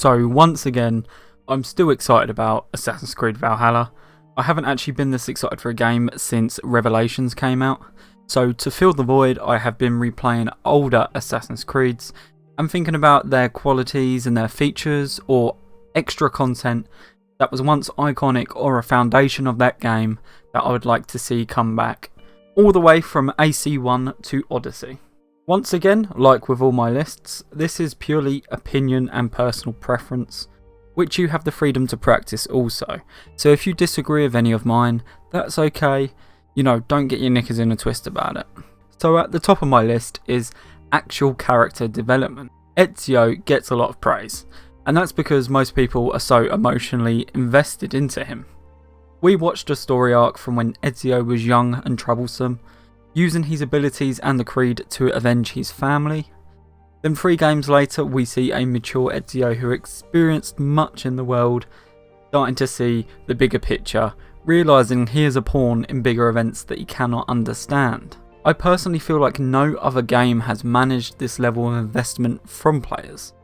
So once again, I'm still excited about Assassin's Creed Valhalla. I haven't actually been this excited for a game since Revelations came out. So to fill the void, I have been replaying older Assassin's Creeds and thinking about their qualities and their features or extra content that was once iconic or a foundation of that game that I would like to see come back, all the way from AC1 to Odyssey. Once again, like with all my lists, this is purely opinion and personal preference, which you have the freedom to practice also. So if you disagree with any of mine, that's okay. You know, don't get your knickers in a twist about it. So at the top of my list is actual character development. Ezio gets a lot of praise, and that's because most people are so emotionally invested into him. We watched a story arc from when Ezio was young and troublesome, using his abilities and the Creed to avenge his family. Then 3 games later we see a mature Ezio who experienced much in the world, starting to see the bigger picture, realising he is a pawn in bigger events that he cannot understand. I personally feel like no other game has managed this level of investment from players.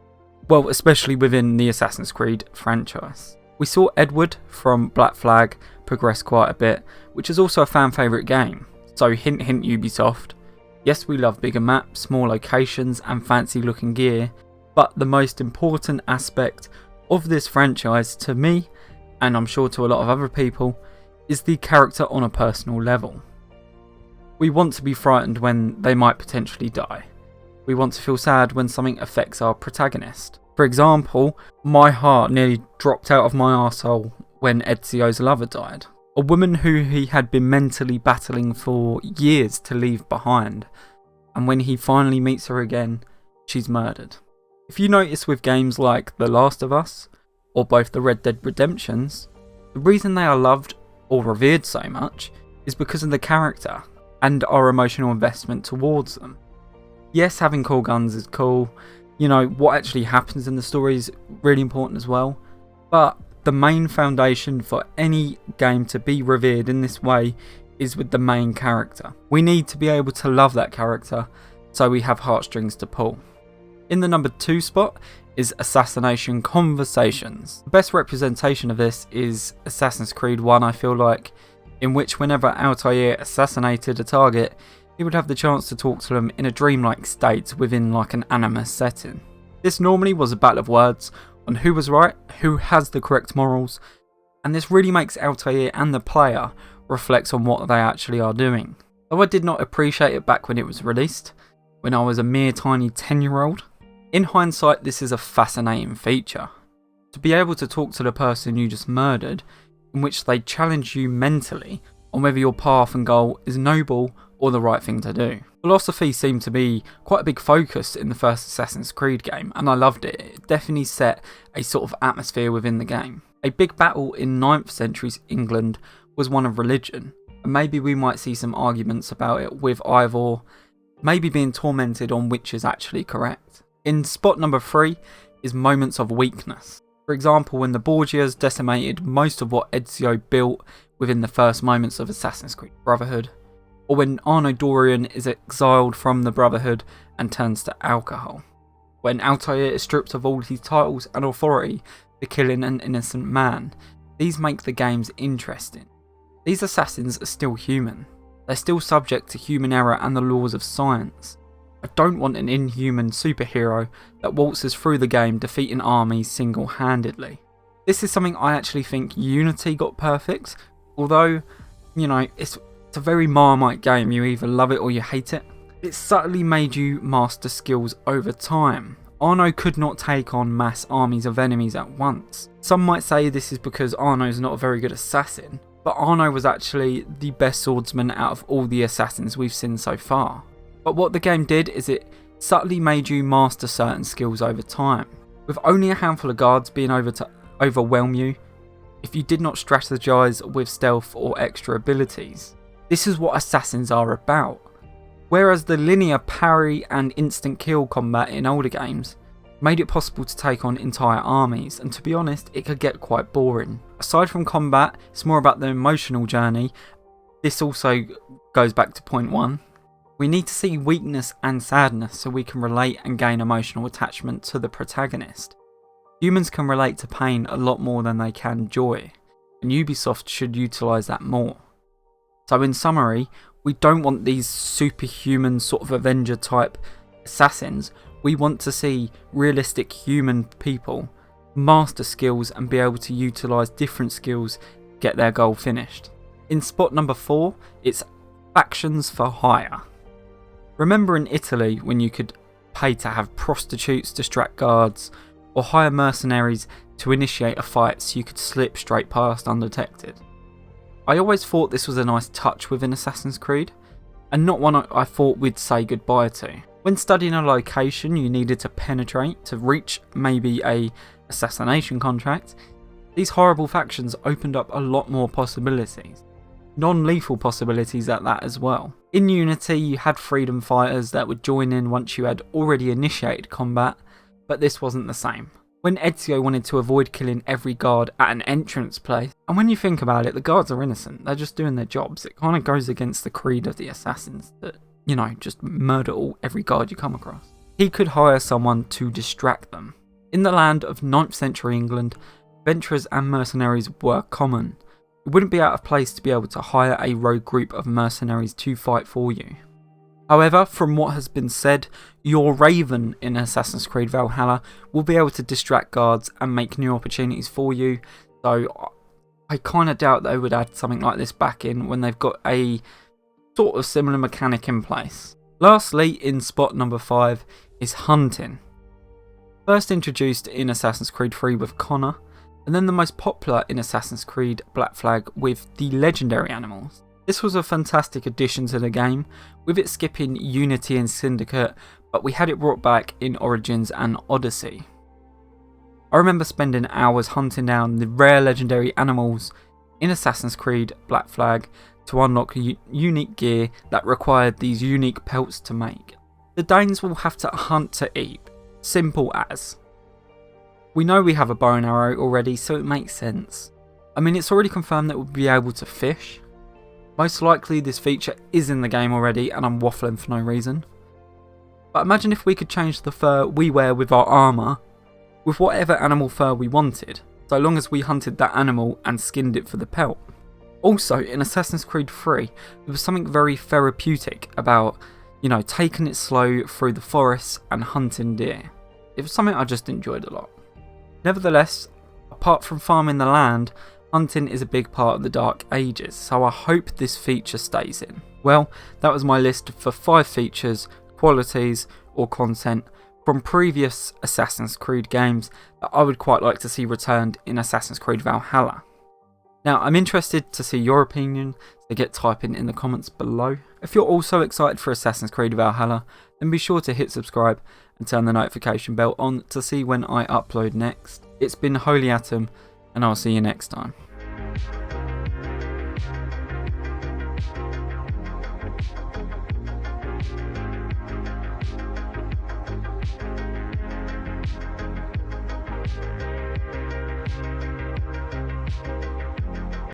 Well, especially within the Assassin's Creed franchise. We saw Edward from Black Flag progress quite a bit, which is also a fan favourite game. So hint hint Ubisoft. Yes, we love bigger maps, more locations and fancy looking gear, but the most important aspect of this franchise to me, and I'm sure to a lot of other people, is the character on a personal level. We want to be frightened when they might potentially die. We want to feel sad when something affects our protagonist. For example, my heart nearly dropped out of my arsehole when Ezio's lover died. A woman who he had been mentally battling for years to leave behind, and when he finally meets her again, she's murdered. If you notice with games like The Last of Us, or both the Red Dead Redemptions, the reason they are loved or revered so much is because of the character and our emotional investment towards them. Yes, having cool guns is cool, you know, what actually happens in the story is really important as well, but the main foundation for any game to be revered in this way is with the main character. We need to be able to love that character so we have heartstrings to pull. In the number 2 spot is Assassination Conversations. The best representation of this is Assassin's Creed 1, I feel like, in which whenever Altair assassinated a target, he would have the chance to talk to them in a dreamlike state within like an anime setting. This normally was a battle of words on who was right, who has the correct morals, and this really makes Altair and the player reflect on what they actually are doing. Though I did not appreciate it back when it was released, when I was a mere tiny 10-year-old, in hindsight this is a fascinating feature. To be able to talk to the person you just murdered, in which they challenge you mentally on whether your path and goal is noble or the right thing to do. Philosophy seemed to be quite a big focus in the first Assassin's Creed game, and I loved it. It definitely set a sort of atmosphere within the game. A big battle in 9th century England was one of religion, and maybe we might see some arguments about it with Ivor maybe being tormented on which is actually correct. In spot number 3 is moments of weakness. For example, when the Borgias decimated most of what Ezio built within the first moments of Assassin's Creed Brotherhood, or when Arno Dorian is exiled from the Brotherhood and turns to alcohol, when Altair is stripped of all his titles and authority for killing an innocent man. These make the games interesting. These assassins are still human. They're still subject to human error and the laws of science. I don't want an inhuman superhero that waltzes through the game defeating armies single-handedly. This is something I actually think Unity got perfect, although, you know, it's a very Marmite game, you either love it or you hate it. It subtly made you master skills over time. Arno could not take on mass armies of enemies at once. Some might say this is because Arno's not a very good assassin, but Arno was actually the best swordsman out of all the assassins we've seen so far. But what the game did is it subtly made you master certain skills over time, with only a handful of guards being able to overwhelm you if you did not strategize with stealth or extra abilities. This is what assassins are about. Whereas the linear parry and instant kill combat in older games made it possible to take on entire armies, and to be honest, it could get quite boring. Aside from combat, it's more about the emotional journey. This also goes back to point 1. We need to see weakness and sadness so we can relate and gain emotional attachment to the protagonist. Humans can relate to pain a lot more than they can joy, and Ubisoft should utilise that more. So in summary, we don't want these superhuman sort of Avenger type assassins. We want to see realistic human people master skills and be able to utilise different skills to get their goal finished. In spot number 4, it's factions for hire. Remember in Italy when you could pay to have prostitutes distract guards or hire mercenaries to initiate a fight so you could slip straight past undetected? I always thought this was a nice touch within Assassin's Creed, and not one I thought we'd say goodbye to. When studying a location you needed to penetrate to reach maybe a assassination contract, these horrible factions opened up a lot more possibilities. Non-lethal possibilities at that as well. In Unity you had freedom fighters that would join in once you had already initiated combat, but this wasn't the same. When Ezio wanted to avoid killing every guard at an entrance place, and when you think about it, the guards are innocent, they're just doing their jobs. It kind of goes against the creed of the assassins that, you know, just murder every guard you come across. He could hire someone to distract them. In the land of 9th century England, adventurers and mercenaries were common. It wouldn't be out of place to be able to hire a rogue group of mercenaries to fight for you. However, from what has been said, your Raven in Assassin's Creed Valhalla will be able to distract guards and make new opportunities for you, so I kind of doubt they would add something like this back in when they've got a sort of similar mechanic in place. Lastly, in spot number 5 is hunting. First introduced in Assassin's Creed 3 with Connor, and then the most popular in Assassin's Creed Black Flag with the legendary animals. This was a fantastic addition to the game, with it skipping Unity and Syndicate, but we had it brought back in Origins and Odyssey. I remember spending hours hunting down the rare legendary animals in Assassin's Creed Black Flag to unlock unique gear that required these unique pelts to make. The Danes will have to hunt to eat, simple as. We know we have a bow and arrow already, so it makes sense. I mean, it's already confirmed that we'll be able to fish. Most likely this feature is in the game already and I'm waffling for no reason. But imagine if we could change the fur we wear with our armour with whatever animal fur we wanted, so long as we hunted that animal and skinned it for the pelt. Also, in Assassin's Creed 3, there was something very therapeutic about, you know, taking it slow through the forests and hunting deer. It was something I just enjoyed a lot. Nevertheless, apart from farming the land, hunting is a big part of the Dark Ages, so I hope this feature stays in. Well, that was my list for 5 features, qualities or content from previous Assassin's Creed games that I would quite like to see returned in Assassin's Creed Valhalla. Now, I'm interested to see your opinion, so get typing in the comments below. If you're also excited for Assassin's Creed Valhalla, then be sure to hit subscribe and turn the notification bell on to see when I upload next. It's been Holy Atom, and I'll see you next time.